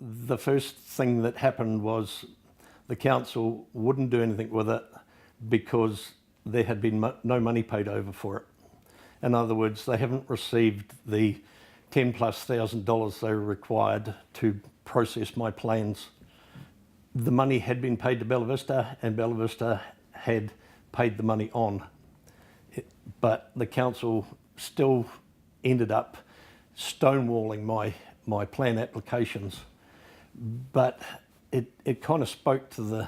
the first thing that happened was the council wouldn't do anything with it because there had been no money paid over for it. In other words, they haven't received the $10,000+ they were required to process my plans. The money had been paid to Bella Vista, and Bella Vista had paid the money on. But the council still ended up stonewalling my plan applications. But it kind of spoke to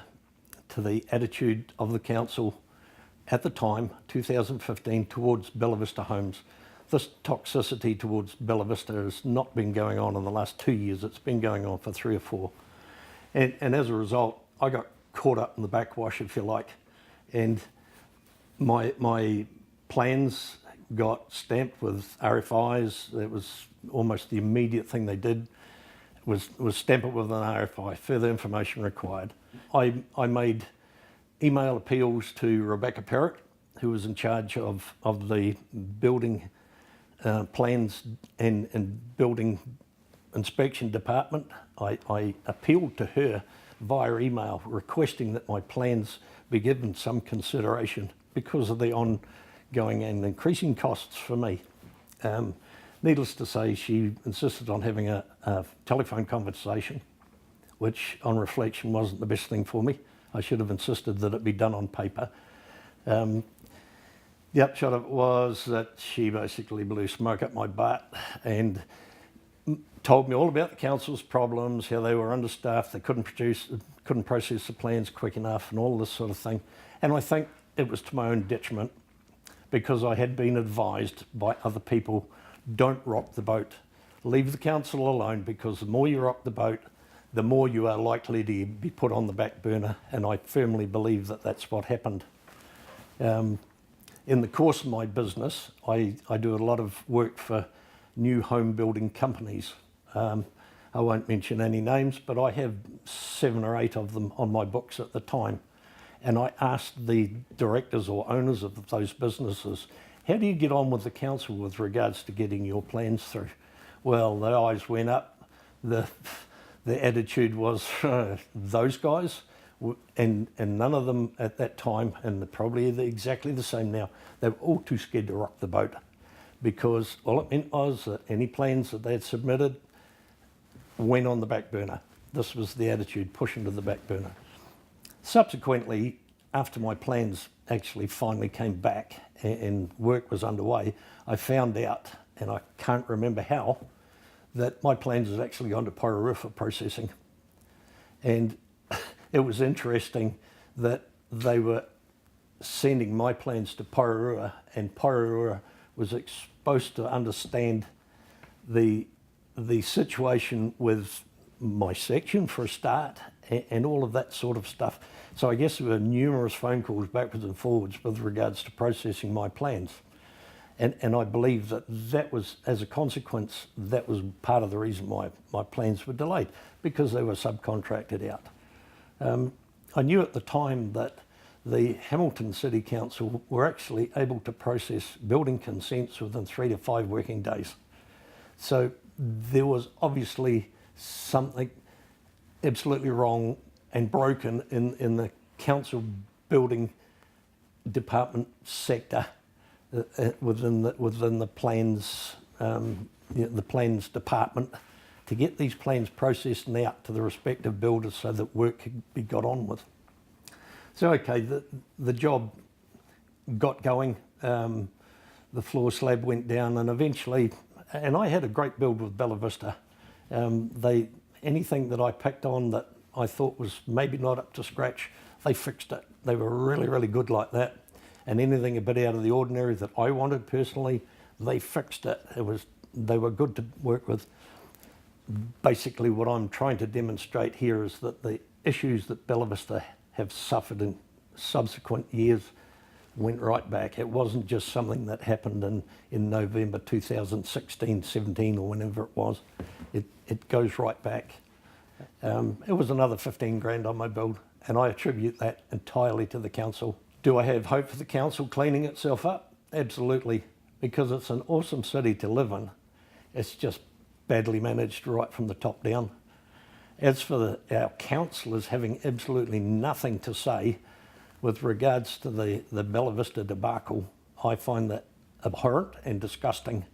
the attitude of the council at the time, 2015, towards Bella Vista homes. This toxicity towards Bella Vista has not been going on in the last 2 years. It's been going on for 3 or 4. And as a result, I got caught up in the backwash, if you like. And my plans got stamped with RFIs. That was almost the immediate thing they did, was stamp it with an RFI, further information required. I made email appeals to Rebecca Perrott, who was in charge of the building plans and building inspection department. I appealed to her via email requesting that my plans be given some consideration because of the ongoing and increasing costs for me. Needless to say, she insisted on having a telephone conversation, which on reflection wasn't the best thing for me. I should have insisted that it be done on paper. The upshot of it was that she basically blew smoke up my butt and told me all about the council's problems, how they were understaffed, they couldn't process the plans quick enough and all this sort of thing. And I think it was to my own detriment because I had been advised by other people, don't rock the boat. Leave the council alone because the more you rock the boat, the more you are likely to be put on the back burner. And I firmly believe that that's what happened. In the course of my business, I do a lot of work for new home building companies. I won't mention any names, but I have 7 or 8 of them on my books at the time. And I asked the directors or owners of those businesses, how do you get on with the council with regards to getting your plans through? Well, their eyes went up. The attitude was, those guys, and none of them at that time, and they're probably exactly the same now, they were all too scared to rock the boat because all it meant was that any plans that they had submitted went on the back burner. This was the attitude, pushing to the back burner. Subsequently, after my plans actually finally came back and work was underway, I found out, and I can't remember how, that my plans had actually gone to Porirua for processing. And it was interesting that they were sending my plans to Porirua, and Porirua was supposed to understand the situation with my section for a start and all of that sort of stuff. So I guess there were numerous phone calls backwards and forwards with regards to processing my plans. And I believe that was, as a consequence, that was part of the reason why my plans were delayed, because they were subcontracted out. I knew at the time that the Hamilton City Council were actually able to process building consents within 3 to 5 working days. So there was obviously something absolutely wrong and broken in the council building department sector within the plans, the plans department, to get these plans processed and out to the respective builders so that work could be got on with. So okay, the job got going, the floor slab went down, and eventually, and I had a great build with Bella Vista. Anything that I picked on that I thought was maybe not up to scratch, they fixed it. They were really, really good like that. And anything a bit out of the ordinary that I wanted personally, they fixed it. They were good to work with. Basically, what I'm trying to demonstrate here is that the issues that Bella Vista have suffered in subsequent years went right back. It wasn't just something that happened in November 2016, 17, or whenever it was. It goes right back. It was another 15 grand on my build, and I attribute that entirely to the council. Do I have hope for the council cleaning itself up? Absolutely, because it's an awesome city to live in. It's just badly managed right from the top down. As for our councillors having absolutely nothing to say with regards to the Bella Vista debacle, I find that abhorrent and disgusting.